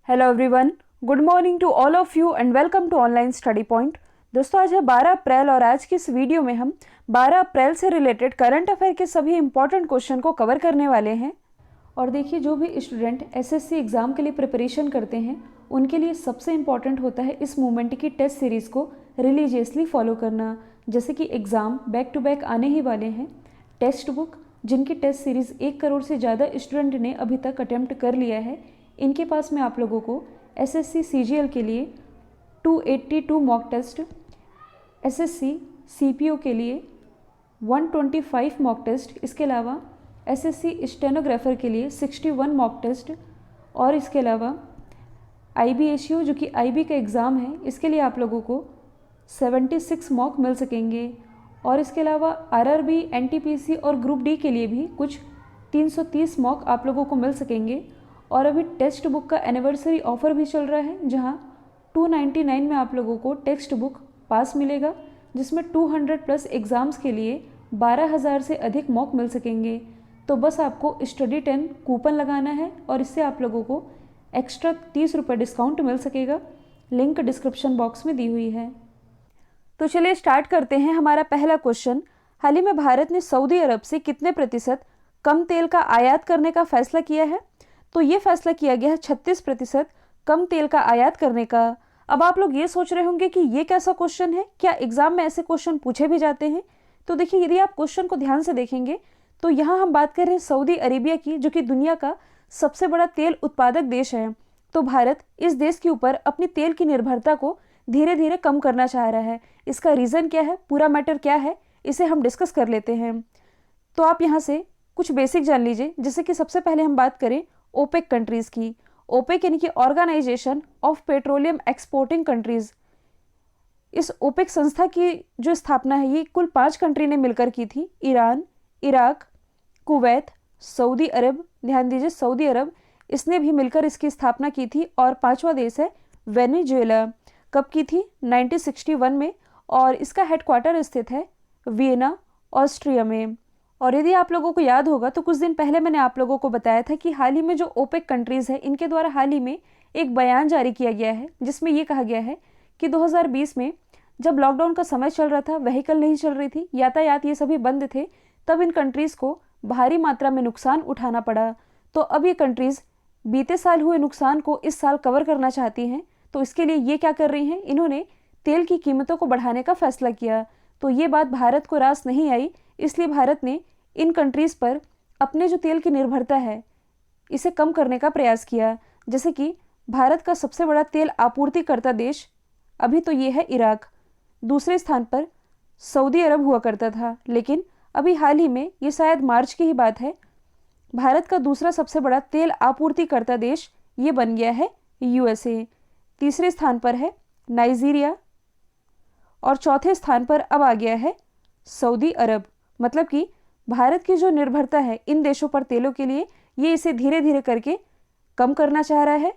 Hello everyone, good morning to all of you and welcome to online study point. दोस्तों, आज है 12 अप्रैल और आज की इस वीडियो में हम 12 अप्रैल से रिलेटेड करंट अफेयर के सभी इंपॉर्टेंट क्वेश्चन को कवर करने वाले हैं। और देखिए, जो भी स्टूडेंट एसएससी एग्ज़ाम के लिए प्रिपरेशन करते हैं उनके लिए सबसे इम्पॉर्टेंट होता है इस मूवमेंट की टेस्ट सीरीज़ को रिलीजियसली फॉलो करना। जैसे कि एग्ज़ाम बैक टू बैक आने ही वाले हैं। टेक्स्ट बुक जिनकी टेस्ट सीरीज़ 1 करोड़ से ज़्यादा स्टूडेंट ने अभी तक अटेम्प्ट कर लिया है, इनके पास में आप लोगों को एसएससी सीजीएल के लिए 282 मॉक टेस्ट, एसएससी सीपीओ के लिए 125 मॉक टेस्ट, इसके अलावा एसएससी स्टेनोग्राफर के लिए 61 मॉक टेस्ट, और इसके अलावा आईबीएसयू जो कि आईबी का एग्ज़ाम है, इसके लिए आप लोगों को 76 मॉक मिल सकेंगे। और इसके अलावा आरआरबी, एनटीपीसी और ग्रुप डी के लिए भी कुछ 330 मॉक आप लोगों को मिल सकेंगे। और अभी टेक्स्ट बुक का एनिवर्सरी ऑफ़र भी चल रहा है, जहां 299 में आप लोगों को टेक्स्ट बुक पास मिलेगा, जिसमें 200 प्लस एग्ज़ाम्स के लिए 12,000 से अधिक मॉक मिल सकेंगे। तो बस आपको स्टडी 10 कूपन लगाना है और इससे आप लोगों को एक्स्ट्रा 30 रुपये डिस्काउंट मिल सकेगा। लिंक डिस्क्रिप्शन बॉक्स में दी हुई है। तो चलिए स्टार्ट करते हैं। हमारा पहला क्वेश्चन, हाल ही में भारत ने सऊदी अरब से कितने प्रतिशत कम तेल का आयात करने का फैसला किया है? तो ये फैसला किया गया है 36% कम तेल का आयात करने का। अब आप लोग ये सोच रहे होंगे कि ये कैसा क्वेश्चन है, क्या एग्जाम में ऐसे क्वेश्चन पूछे भी जाते हैं? तो देखिए, यदि आप क्वेश्चन को ध्यान से देखेंगे तो यहाँ हम बात कर रहे हैं सऊदी अरेबिया की, जो कि दुनिया का सबसे बड़ा तेल उत्पादक देश है। तो भारत इस देश के ऊपर अपनी तेल की निर्भरता को धीरे धीरे कम करना चाह रहा है। इसका रीज़न क्या है, पूरा मैटर क्या है, इसे हम डिस्कस कर लेते हैं। तो आप यहाँ से कुछ बेसिक जान लीजिए। जैसे कि सबसे पहले हम बात करें ओपेक कंट्रीज़ की। ओपेक यानी कि organisation of petroleum exporting countries. इस ओपेक संस्था की जो स्थापना है ये कुल 5 कंट्री ने मिलकर की थी। ईरान, इराक, कुवैत, सऊदी अरब। ध्यान दीजिए, सऊदी अरब इसने भी मिलकर इसकी स्थापना की थी। और 5वां देश है वेनेजुएला। कब की थी? 1961 में। और इसका हेडक्वार्टर स्थित है वियना, ऑस्ट्रिया में। और यदि आप लोगों को याद होगा तो कुछ दिन पहले मैंने आप लोगों को बताया था कि हाल ही में जो ओपेक कंट्रीज़ है इनके द्वारा हाल ही में एक बयान जारी किया गया है, जिसमें ये कहा गया है कि 2020 में जब लॉकडाउन का समय चल रहा था, व्हीकल नहीं चल रही थी, यातायात ये सभी बंद थे, तब इन कंट्रीज़ को भारी मात्रा में नुकसान उठाना पड़ा। तो अब ये कंट्रीज़ बीते साल हुए नुकसान को इस साल कवर करना चाहती हैं। तो इसके लिए ये क्या कर रही हैं, इन्होंने तेल की कीमतों को बढ़ाने का फैसला किया। तो ये बात भारत को रास नहीं आई, इसलिए भारत ने इन कंट्रीज़ पर अपने जो तेल की निर्भरता है इसे कम करने का प्रयास किया। जैसे कि भारत का सबसे बड़ा तेल आपूर्तिकर्ता देश अभी तो ये है इराक। दूसरे स्थान पर सऊदी अरब हुआ करता था, लेकिन अभी हाल ही में, ये शायद मार्च की ही बात है, भारत का दूसरा सबसे बड़ा तेल आपूर्तिकर्ता देश ये बन गया है यूएसए। तीसरे स्थान पर है नाइजीरिया और चौथे स्थान पर अब आ गया है सऊदी अरब। मतलब कि भारत की जो निर्भरता है इन देशों पर तेलों के लिए, ये इसे धीरे धीरे करके कम करना चाह रहा है।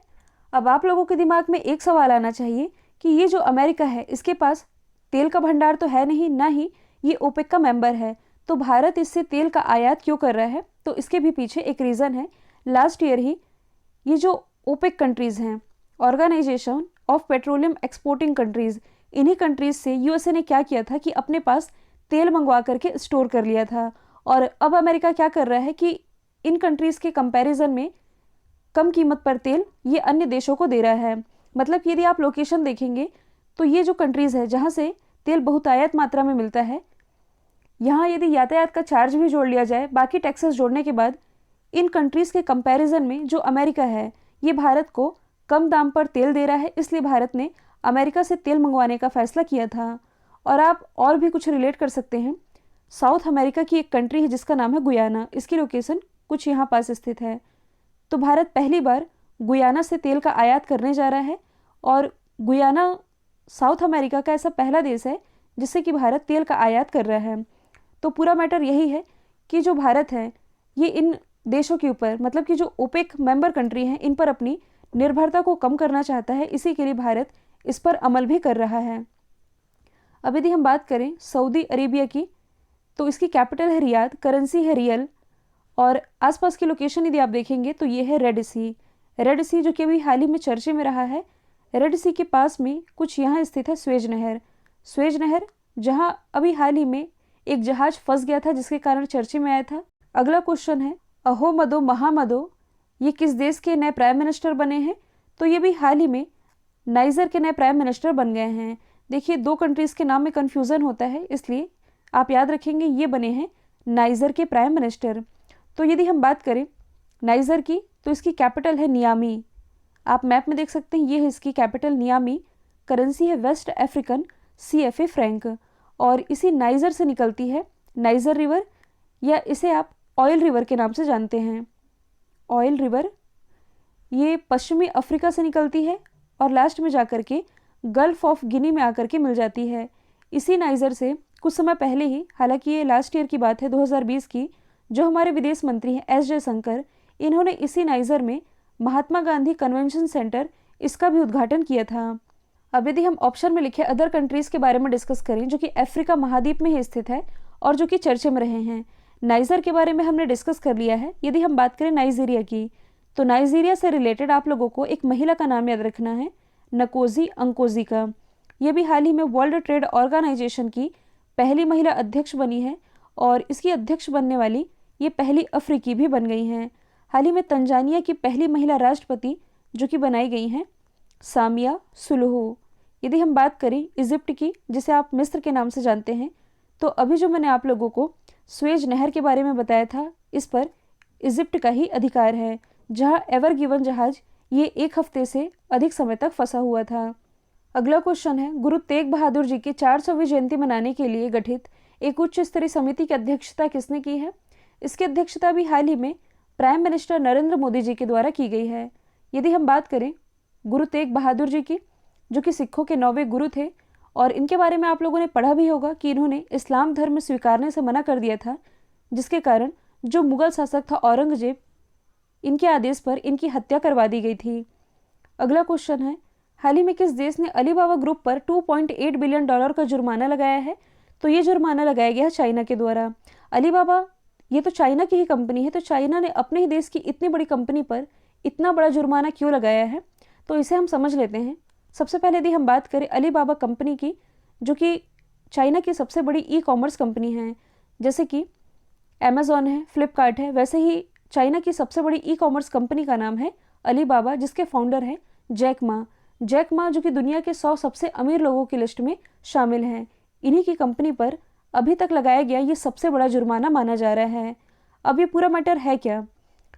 अब आप लोगों के दिमाग में एक सवाल आना चाहिए कि ये जो अमेरिका है इसके पास तेल का भंडार तो है नहीं, ना ही ये ओपेक का मेंबर है, तो भारत इससे तेल का आयात क्यों कर रहा है? तो इसके भी पीछे एक रीज़न है। लास्ट ईयर ही ये जो ओपेक कंट्रीज़ हैं, organisation of petroleum exporting countries, इन्हीं कंट्रीज़ से यूएसए ने क्या किया था कि अपने पास तेल मंगवा करके स्टोर कर लिया था। और अब अमेरिका क्या कर रहा है कि इन कंट्रीज़ के कंपैरिजन में कम कीमत पर तेल ये अन्य देशों को दे रहा है। मतलब कि यदि आप लोकेशन देखेंगे तो ये जो कंट्रीज़ है जहाँ से तेल बहुतायत मात्रा में मिलता है, यहाँ यदि यातायात का चार्ज भी जोड़ लिया जाए, बाकी टैक्सेस जोड़ने के बाद इन कंट्रीज़ के कंपैरिजन में जो अमेरिका है ये भारत को कम दाम पर तेल दे रहा है। इसलिए भारत ने अमेरिका से तेल मंगवाने का फैसला किया था। और आप और भी कुछ रिलेट कर सकते हैं। साउथ अमेरिका की एक कंट्री है जिसका नाम है गुयाना। इसकी लोकेशन कुछ यहाँ पास स्थित है। तो भारत पहली बार गुयाना से तेल का आयात करने जा रहा है। और गुयाना साउथ अमेरिका का ऐसा पहला देश है जिससे कि भारत तेल का आयात कर रहा है। तो पूरा मैटर यही है कि जो भारत है ये इन देशों के ऊपर, मतलब कि जो ओपेक मेंबर कंट्री हैं, इन पर अपनी निर्भरता को कम करना चाहता है। इसी के लिए भारत इस पर अमल भी कर रहा है। अब यदि हम बात करें सऊदी अरेबिया की, तो इसकी कैपिटल है रियाद, करेंसी है रियल, और आसपास की लोकेशन यदि आप देखेंगे तो ये है रेड सी। रेड सी जो कि अभी हाल ही में चर्चे में रहा है, रेड सी के पास में कुछ यहाँ स्थित है स्वेज नहर। स्वेज नहर जहाँ अभी हाल ही में एक जहाज फंस गया था जिसके कारण चर्चे में आया था। अगला क्वेश्चन है अहोमदो महामदो ये किस देश के नए प्राइम मिनिस्टर बने हैं? तो ये भी हाल ही में नाइजर के नए प्राइम मिनिस्टर बन गए हैं। देखिए 2 कंट्रीज़ के नाम में कन्फ्यूज़न होता है, इसलिए आप याद रखेंगे ये बने हैं नाइजर के प्राइम मिनिस्टर। तो यदि हम बात करें नाइजर की तो इसकी कैपिटल है नियामी। आप मैप में देख सकते हैं ये है इसकी कैपिटल नियामी। करेंसी है वेस्ट अफ्रीकन CFA फ्रैंक और इसी नाइजर से निकलती है नाइजर रिवर, या इसे आप ऑयल रिवर के नाम से जानते हैं। ऑयल रिवर ये पश्चिमी अफ्रीका से निकलती है और लास्ट में जाकर के गल्फ ऑफ गिनी में आकर के मिल जाती है। इसी नाइजर से कुछ समय पहले ही, हालांकि ये लास्ट ईयर की बात है 2020 की, जो हमारे विदेश मंत्री हैं S जयशंकर, इन्होंने इसी नाइजर में महात्मा गांधी कन्वेंशन सेंटर इसका भी उद्घाटन किया था। अब यदि हम ऑप्शन में लिखे अदर कंट्रीज़ के बारे में डिस्कस करें जो कि अफ्रीका महाद्वीप में ही स्थित है और जो कि चर्चे में रहे हैं। नाइजर के बारे में हमने डिस्कस कर लिया है। यदि हम बात करें नाइजीरिया की, तो नाइजीरिया से रिलेटेड आप लोगों को एक महिला का नाम याद रखना है, नकोजी अंकोजी का। ये भी हाल ही में वर्ल्ड ट्रेड ऑर्गेनाइजेशन की पहली महिला अध्यक्ष बनी है और इसकी अध्यक्ष बनने वाली ये पहली अफ्रीकी भी बन गई हैं। हाल ही में तंजानिया की पहली महिला राष्ट्रपति जो कि बनाई गई हैं सामिया सुलुहू। यदि हम बात करें इजिप्ट की, जिसे आप मिस्र के नाम से जानते हैं, तो अभी जो मैंने आप लोगों को स्वेज नहर के बारे में बताया था, इस पर इजिप्ट का ही अधिकार है, जहां एवर गिवन जहाज ये 1 हफ्ते से अधिक समय तक फंसा हुआ था। अगला क्वेश्चन है गुरु तेग बहादुर जी की 400वीं जयंती मनाने के लिए गठित एक उच्च स्तरीय समिति की अध्यक्षता किसने की है? इसकी अध्यक्षता भी हाल ही में प्राइम मिनिस्टर नरेंद्र मोदी जी के द्वारा की गई है। यदि हम बात करें गुरु तेग बहादुर जी की, जो कि सिखों के 9वें गुरु थे, और इनके बारे में आप लोगों ने पढ़ा भी होगा कि इन्होंने इस्लाम धर्म स्वीकारने से मना कर दिया था, जिसके कारण जो मुगल शासक था औरंगजेब, इनके आदेश पर इनकी हत्या करवा दी गई थी। अगला क्वेश्चन है हाल ही में किस देश ने अलीबाबा ग्रुप पर $2.8 बिलियन का जुर्माना लगाया है? तो ये जुर्माना लगाया गया है चाइना के द्वारा। अलीबाबा ये तो चाइना की ही कंपनी है, तो चाइना ने अपने ही देश की इतनी बड़ी कंपनी पर इतना बड़ा जुर्माना क्यों लगाया है, तो इसे हम समझ लेते हैं। सबसे पहले यदि हम बात करें अलीबाबा कंपनी की, जो कि चाइना की सबसे बड़ी ई-कॉमर्स कंपनी है, जैसे कि अमेज़ॉन है, फ्लिपकार्ट है, वैसे ही चाइना की सबसे बड़ी ई-कॉमर्स कंपनी का नाम है अलीबाबा, जिसके फाउंडर हैं जैक मा। जैक मा जो कि दुनिया के 100 सबसे अमीर लोगों की लिस्ट में शामिल हैं। इन्हीं की कंपनी पर अभी तक लगाया गया ये सबसे बड़ा जुर्माना माना जा रहा है। अब ये पूरा मैटर है क्या?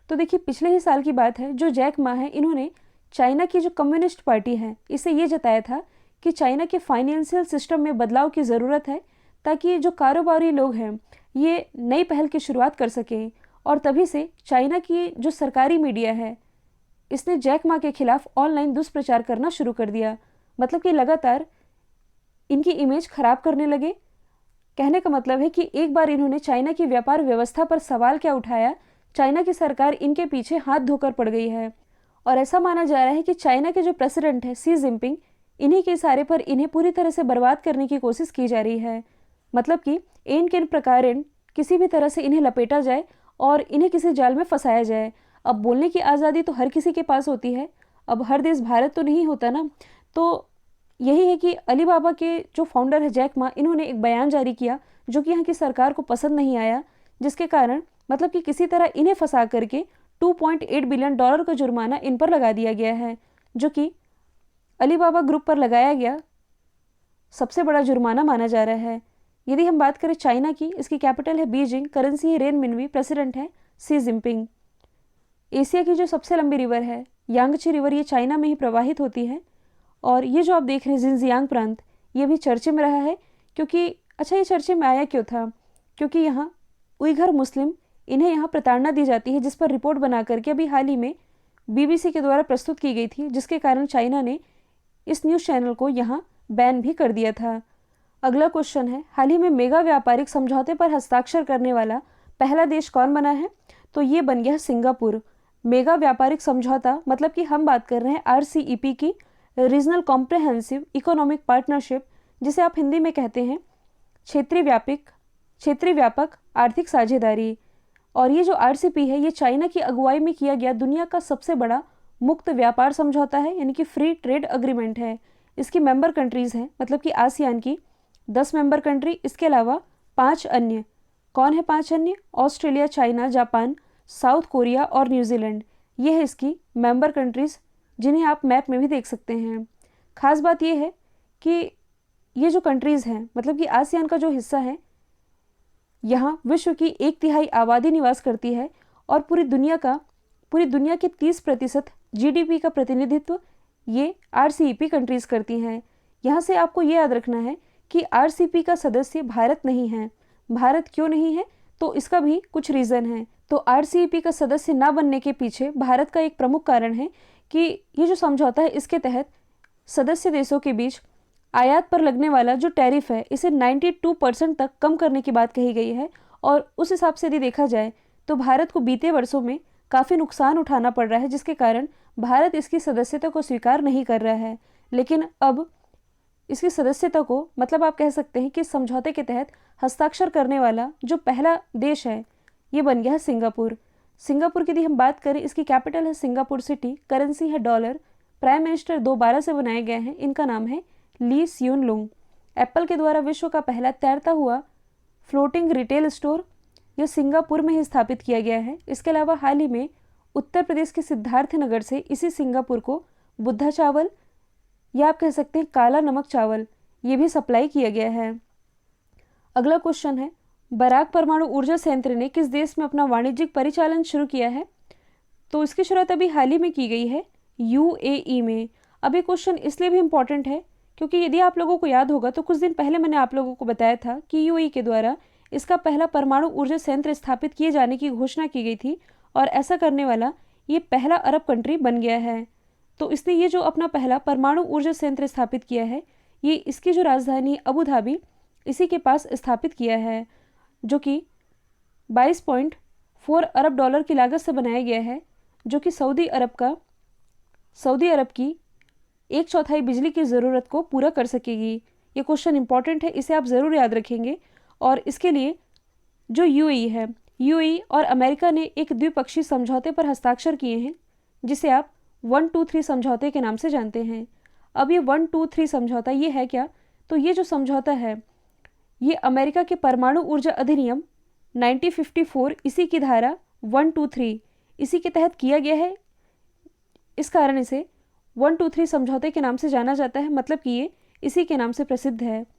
तो देखिए पिछले ही साल की बात है, जो जैक मा है इन्होंने चाइना की जो कम्युनिस्ट पार्टी है इसे ये जताया था कि चाइना के फाइनेंशियल सिस्टम में बदलाव की ज़रूरत है, ताकि जो कारोबारी लोग हैं ये नई पहल की शुरुआत कर सकें। और तभी से चाइना की जो सरकारी मीडिया है इसने जैक मा के खिलाफ ऑनलाइन दुष्प्रचार करना शुरू कर दिया। मतलब कि लगातार इनकी इमेज खराब करने लगे। कहने का मतलब है कि एक बार इन्होंने चाइना की व्यापार व्यवस्था पर सवाल क्या उठाया, चाइना की सरकार इनके पीछे हाथ धोकर पड़ गई है। और ऐसा माना जा रहा है कि चाइना के जो प्रेसिडेंट है शी जिनपिंग, इन्हीं के इशारे पर इन्हें पूरी तरह से बर्बाद करने की कोशिश की जा रही है। मतलब कि इन किन प्रकार किसी भी तरह से इन्हें लपेटा जाए और इन्हें किसी जाल में फंसाया जाए। अब बोलने की आज़ादी तो हर किसी के पास होती है, अब हर देश भारत तो नहीं होता ना। तो यही है कि अलीबाबा के जो फाउंडर है जैक मा, इन्होंने एक बयान जारी किया जो कि यहाँ की सरकार को पसंद नहीं आया, जिसके कारण मतलब कि किसी तरह इन्हें फंसा करके $2.8 बिलियन का जुर्माना इन पर लगा दिया गया है, जो कि अलीबाबा ग्रुप पर लगाया गया सबसे बड़ा जुर्माना माना जा रहा है। यदि हम बात करें चाइना की, इसकी कैपिटल है बीजिंग, करेंसी है रेनमिनवी, प्रेसिडेंट है शी जिनपिंग। एशिया की जो सबसे लंबी रिवर है यांगची रिवर, ये चाइना में ही प्रवाहित होती है। और ये जो आप देख रहे हैं जिनजियांग प्रांत, ये भी चर्चे में रहा है, क्योंकि अच्छा ये चर्चे में आया क्यों था? क्योंकि यहाँ उइघर मुस्लिम, इन्हें यहाँ प्रताड़ना दी जाती है, जिस पर रिपोर्ट बना करके अभी हाल ही में BBC के द्वारा प्रस्तुत की गई थी, जिसके कारण चाइना ने इस न्यूज़ चैनल को यहाँ बैन भी कर दिया था। अगला क्वेश्चन है हाल ही में मेगा व्यापारिक समझौते पर हस्ताक्षर करने वाला पहला देश कौन बना है? तो ये बन गया सिंगापुर। मेगा व्यापारिक समझौता मतलब कि हम बात कर रहे हैं RCEP की, रीजनल कॉम्प्रहेंसिव इकोनॉमिक पार्टनरशिप, जिसे आप हिंदी में कहते हैं क्षेत्रीय व्यापक आर्थिक साझेदारी। और ये जो RCEP है ये चाइना की अगुवाई में किया गया दुनिया का सबसे बड़ा मुक्त व्यापार समझौता है यानी कि फ्री ट्रेड अग्रीमेंट है। इसकी मेंबर कंट्रीज़ हैं, मतलब कि आसियान की 10 मेंबर कंट्री, इसके अलावा 5 अन्य। कौन है 5 अन्य? Australia, China, Japan, south Korea और न्यूजीलैंड। ये है इसकी मेंबर कंट्रीज़, जिन्हें आप मैप में भी देख सकते हैं। खास बात यह है कि ये जो कंट्रीज़ हैं, मतलब कि आसियान का जो हिस्सा है, यहाँ विश्व की 1/3 आबादी निवास करती है और पूरी दुनिया के 30% जीडीपी का प्रतिनिधित्व ये आरसीईपी कंट्रीज़ करती हैं। यहाँ से आपको ये याद रखना है कि आरसीईपी का सदस्य भारत नहीं है। भारत क्यों नहीं है? तो इसका भी कुछ रीज़न है। तो आरसीईपी का सदस्य ना बनने के पीछे भारत का एक प्रमुख कारण है कि ये जो समझौता है, इसके तहत सदस्य देशों के बीच आयात पर लगने वाला जो टैरिफ है, इसे 92% तक कम करने की बात कही गई है। और उस हिसाब से यदि देखा जाए तो भारत को बीते वर्षों में काफ़ी नुकसान उठाना पड़ रहा है, जिसके कारण भारत इसकी सदस्यता को स्वीकार नहीं कर रहा है। लेकिन अब इसकी सदस्यता को, मतलब आप कह सकते हैं कि समझौते के तहत हस्ताक्षर करने वाला जो पहला देश है, ये बन गया है सिंगापुर। सिंगापुर की यदि हम बात करें, इसकी कैपिटल है सिंगापुर सिटी, करेंसी है डॉलर, प्राइम मिनिस्टर 12 से बनाए गए हैं, इनका नाम है ली सियुन लुंग। एप्पल के द्वारा विश्व का पहला तैरता हुआ फ्लोटिंग रिटेल स्टोर यह सिंगापुर में ही स्थापित किया गया है। इसके अलावा हाल ही में उत्तर प्रदेश के सिद्धार्थनगर से इसी सिंगापुर को बुद्धा चावल, या आप कह सकते हैं काला नमक चावल, ये भी सप्लाई किया गया है। अगला क्वेश्चन है, बराक परमाणु ऊर्जा संयंत्र ने किस देश में अपना वाणिज्यिक परिचालन शुरू किया है? तो इसकी शुरुआत अभी हाल ही में की गई है, यूएई में। अब ये क्वेश्चन इसलिए भी इम्पॉर्टेंट है क्योंकि यदि आप लोगों को याद होगा तो कुछ दिन पहले मैंने आप लोगों को बताया था कि यूएई के द्वारा इसका पहला परमाणु ऊर्जा संयंत्र स्थापित किए जाने की घोषणा की गई थी और ऐसा करने वाला ये पहला अरब कंट्री बन गया है। तो इसने ये जो अपना पहला परमाणु ऊर्जा संयंत्र स्थापित किया है, ये इसकी जो राजधानी अबू धाबी, इसी के पास स्थापित किया है, जो कि 22.4 अरब डॉलर की लागत से बनाया गया है, जो कि सऊदी अरब की 1/4 बिजली की ज़रूरत को पूरा कर सकेगी। ये क्वेश्चन इंपॉर्टेंट है, इसे आप ज़रूर याद रखेंगे। और इसके लिए जो यूएई और अमेरिका ने एक द्विपक्षीय समझौते पर हस्ताक्षर किए हैं, जिसे आप 123 समझौते के नाम से जानते हैं। अब ये 123 समझौता ये है क्या? तो ये जो समझौता है, ये अमेरिका के परमाणु ऊर्जा अधिनियम 1954 इसी की धारा 123 इसी के तहत किया गया है। इस कारण इसे 123 समझौते के नाम से जाना जाता है, मतलब कि ये इसी के नाम से प्रसिद्ध है।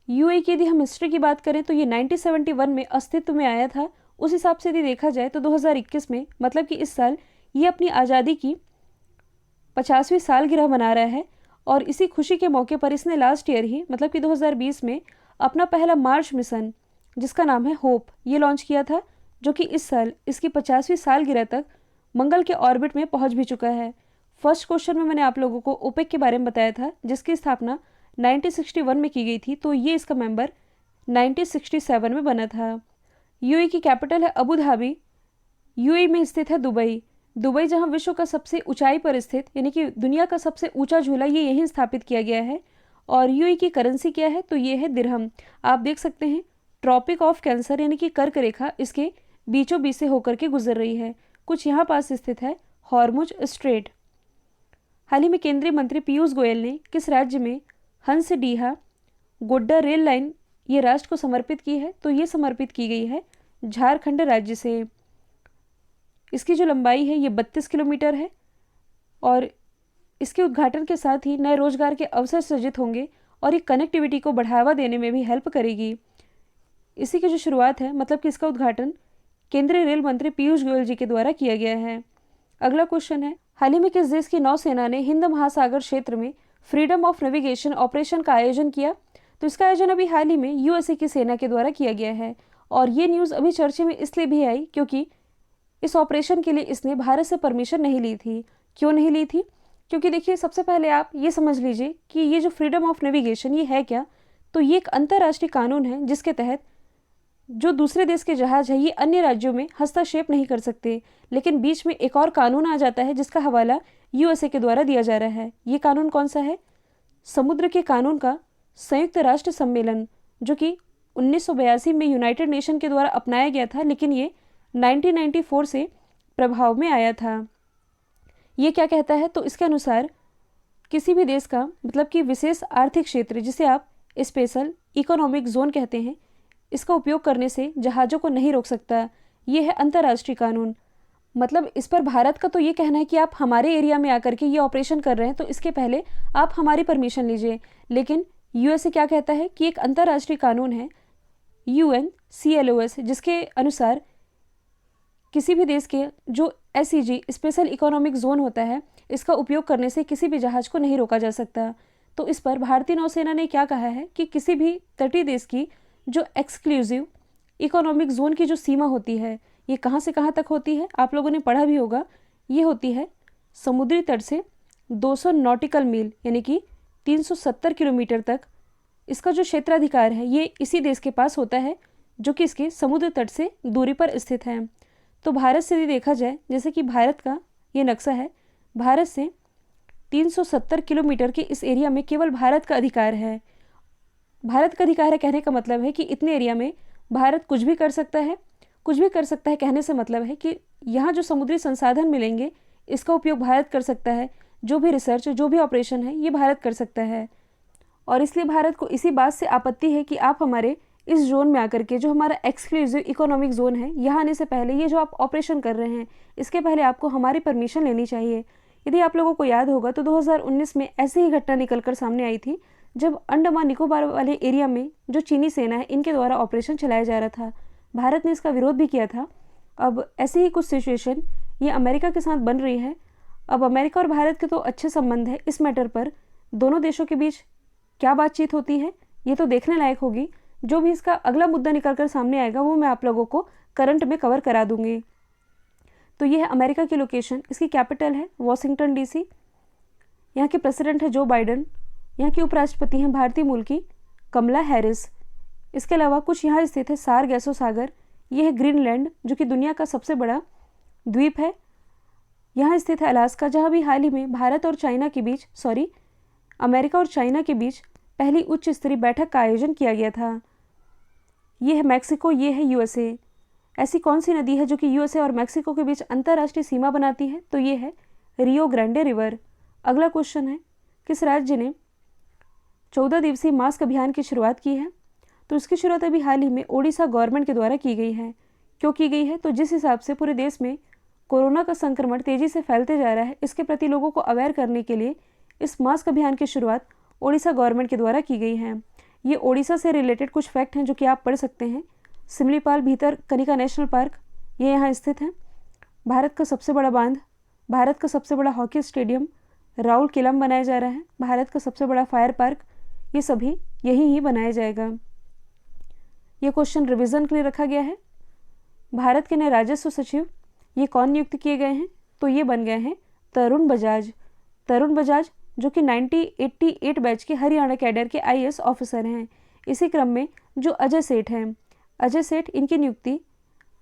यूएई की यदि हम हिस्ट्री की बात करें तो ये 1971 में अस्तित्व में आया था। उस हिसाब से यदि देखा जाए तो 2021 में, मतलब कि इस साल, ये अपनी आज़ादी की 50वीं सालगिरह मना रहा है। और इसी खुशी के मौके पर इसने लास्ट ईयर ही, मतलब कि 2020 में, अपना पहला मार्स मिशन, जिसका नाम है होप, ये लॉन्च किया था, जो कि इस साल इसकी 50वीं सालगिरह तक मंगल के ऑर्बिट में पहुंच भी चुका है। फर्स्ट क्वेश्चन में मैंने आप लोगों को ओपेक के बारे में बताया था, जिसकी स्थापना 1961 में की गई थी, तो ये इसका मेंबर 1967 में बना था। यूएई की कैपिटल है अबू धाबी। यूएई में स्थित है दुबई, जहां विश्व का सबसे ऊंचाई पर स्थित, यानी कि दुनिया का सबसे ऊंचा झूला, ये यहीं स्थापित किया गया है। और यूएई की करेंसी क्या है? तो ये है दिरहम। आप देख सकते हैं ट्रॉपिक ऑफ कैंसर यानी कि कर्क रेखा इसके बीचों बीच से होकर के गुजर रही है। कुछ यहाँ पास स्थित है हॉर्मुज स्ट्रेट। हाल ही में केंद्रीय मंत्री पीयूष गोयल ने किस राज्य में हंसडीहा गोड्डा रेल लाइन ये राष्ट्र को समर्पित की है? तो ये समर्पित की गई है झारखंड राज्य से। इसकी जो लंबाई है ये 32 किलोमीटर है और इसके उद्घाटन के साथ ही नए रोजगार के अवसर सृजित होंगे और ये कनेक्टिविटी को बढ़ावा देने में भी हेल्प करेगी। इसी की जो शुरुआत है, मतलब कि इसका उद्घाटन केंद्रीय रेल मंत्री पीयूष गोयल जी के द्वारा किया गया है। अगला क्वेश्चन है, हाल ही में किस देश की नौसेना ने हिंद महासागर क्षेत्र में फ्रीडम ऑफ नेविगेशन ऑपरेशन का आयोजन किया? तो इसका आयोजन अभी हाल ही में यूएसए की सेना के द्वारा किया गया है। और ये न्यूज़ अभी चर्चे में इसलिए भी आई क्योंकि इस ऑपरेशन के लिए इसने भारत से परमिशन नहीं ली थी। क्यों नहीं ली थी? क्योंकि देखिए, सबसे पहले आप ये समझ लीजिए कि ये जो फ्रीडम ऑफ नेविगेशन ये है क्या? तो ये एक अंतर्राष्ट्रीय कानून है जिसके तहत जो दूसरे देश के जहाज है ये अन्य राज्यों में हस्तक्षेप नहीं कर सकते। लेकिन बीच में एक और कानून आ जाता है जिसका हवाला यूएसए के द्वारा दिया जा रहा है। ये कानून कौन सा है? समुद्र के कानून का संयुक्त राष्ट्र सम्मेलन, जो कि 1982 में यूनाइटेड नेशन के द्वारा अपनाया गया था, लेकिन ये 1994 से प्रभाव में आया था। ये क्या कहता है, तो इसके अनुसार किसी भी देश का मतलब कि विशेष आर्थिक क्षेत्र जिसे आप स्पेशल इकोनॉमिक जोन कहते हैं, इसका उपयोग करने से जहाज़ों को नहीं रोक सकता। ये है अंतर्राष्ट्रीय कानून। मतलब इस पर भारत का तो ये कहना है कि आप हमारे एरिया में आकर के ये ऑपरेशन कर रहे हैं तो इसके पहले आप हमारी परमिशन लीजिए। लेकिन यूएसए क्या कहता है कि एक अंतर्राष्ट्रीय कानून है UNCLOS, जिसके अनुसार किसी भी देश के जो SEZ स्पेशल इकोनॉमिक जोन होता है, इसका उपयोग करने से किसी भी जहाज़ को नहीं रोका जा सकता। तो इस पर भारतीय नौसेना ने क्या कहा है कि किसी भी तटीय देश की जो एक्सक्लूसिव इकोनॉमिक जोन की जो सीमा होती है, ये कहाँ से कहाँ तक होती है, आप लोगों ने पढ़ा भी होगा। ये होती है समुद्री तट से 200 नॉटिकल मील यानी कि 370 किलोमीटर तक। इसका जो क्षेत्राधिकार है ये इसी देश के पास होता है जो कि इसके समुद्र तट से दूरी पर स्थित है। तो भारत से यदि देखा जाए, जैसे कि भारत का ये नक्शा है, भारत से 370 किलोमीटर के इस एरिया में केवल भारत का अधिकार है। भारत का अधिकार है कहने का मतलब है कि इतने एरिया में भारत कुछ भी कर सकता है। कुछ भी कर सकता है कहने से मतलब है कि यहाँ जो समुद्री संसाधन मिलेंगे इसका उपयोग भारत कर सकता है। जो भी रिसर्च, जो भी ऑपरेशन है, ये भारत कर सकता है। और इसलिए भारत को इसी बात से आपत्ति है कि आप हमारे इस जोन में आकर के, जो हमारा एक्सक्लूसिव इकोनॉमिक जोन है, यहाँ आने से पहले ये जो आप ऑपरेशन कर रहे हैं, इसके पहले आपको हमारी परमिशन लेनी चाहिए। यदि आप लोगों को याद होगा तो 2019 में ऐसी ही घटना निकलकर सामने आई थी जब अंडमान निकोबार वाले एरिया में जो चीनी सेना है, इनके द्वारा ऑपरेशन चलाया जा रहा था। भारत ने इसका विरोध भी किया था। अब ऐसे ही कुछ सिचुएशन ये अमेरिका के साथ बन रही है। अब अमेरिका और भारत के तो अच्छे संबंध है, इस मैटर पर दोनों देशों के बीच क्या बातचीत होती है ये तो देखने लायक होगी। जो भी इसका अगला मुद्दा निकल कर सामने आएगा वो मैं आप लोगों को करंट में कवर करा दूंगी। तो ये है अमेरिका की लोकेशन। इसकी कैपिटल है वॉशिंगटन DC। यहाँ के प्रेसिडेंट है जो बाइडन। यहाँ की उपराष्ट्रपति हैं भारतीय मूल की कमला हैरिस। इसके अलावा कुछ यहाँ स्थित है सारगैसो सागर। यह है ग्रीनलैंड जो कि दुनिया का सबसे बड़ा द्वीप है। यहाँ स्थित है अलास्का, जहाँ भी हाल ही में भारत और चाइना के बीच अमेरिका और चाइना के बीच पहली उच्च स्तरीय बैठक का आयोजन किया गया था। ये है मैक्सिको, ये है USA। ऐसी कौन सी नदी है जो कि USA और मैक्सिको के बीच अंतर्राष्ट्रीय सीमा बनाती है, तो ये है रियो ग्रांडे रिवर। अगला क्वेश्चन है, किस राज्य ने 14 दिवसीय मास्क अभियान की शुरुआत की है, तो इसकी शुरुआत अभी हाल ही में ओडिशा गवर्नमेंट के द्वारा की गई है। क्यों की गई है, तो जिस हिसाब से पूरे देश में कोरोना का संक्रमण तेजी से फैलते जा रहा है, इसके प्रति लोगों को अवेयर करने के लिए इस मास्क अभियान की शुरुआत ओडिशा गवर्नमेंट के द्वारा की गई है। ये ओडिशा से रिलेटेड कुछ फैक्ट हैं जो कि आप पढ़ सकते हैं। सिमलीपाल भीतर कनिका नेशनल पार्क ये यहाँ स्थित है। भारत का सबसे बड़ा बांध, भारत का सबसे बड़ा हॉकी स्टेडियम राउल केलम बनाया जा रहा है। भारत का सबसे बड़ा फायर पार्क, ये सभी यहीं ही बनाया जाएगा। ये क्वेश्चन रिवीजन के लिए रखा गया है। भारत के नए राजस्व सचिव ये कौन नियुक्त किए गए हैं, तो ये बन गए हैं तरुण बजाज। तरुण बजाज जो कि 1988 बैच के हरियाणा कैडर के IAS ऑफिसर हैं। इसी क्रम में जो अजय सेठ हैं, अजय सेठ, इनकी नियुक्ति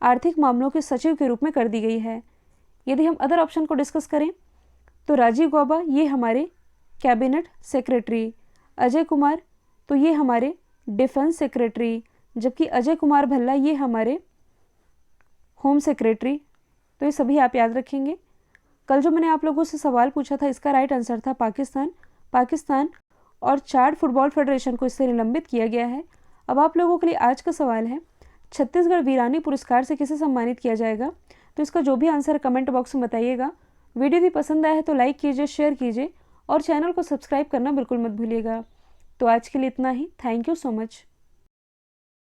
आर्थिक मामलों के सचिव के रूप में कर दी गई है। यदि हम अदर ऑप्शन को डिस्कस करें तो राजीव गौबा ये हमारे कैबिनेट सेक्रेटरी, अजय कुमार तो ये हमारे डिफेंस सेक्रेटरी, जबकि अजय कुमार भल्ला ये हमारे होम सेक्रेटरी। तो ये सभी आप याद रखेंगे। कल जो मैंने आप लोगों से सवाल पूछा था इसका राइट आंसर था पाकिस्तान और चार्ड फुटबॉल फेडरेशन को इससे निलंबित किया गया है। अब आप लोगों के लिए आज का सवाल है, छत्तीसगढ़ वीरानी पुरस्कार से किसे सम्मानित किया जाएगा, तो इसका जो भी आंसर कमेंट बॉक्स में बताइएगा। वीडियो यदि पसंद आया है तो लाइक कीजिए, शेयर कीजिए और चैनल को सब्सक्राइब करना बिल्कुल मत भूलिएगा। तो आज के लिए इतना ही। Thank you so much.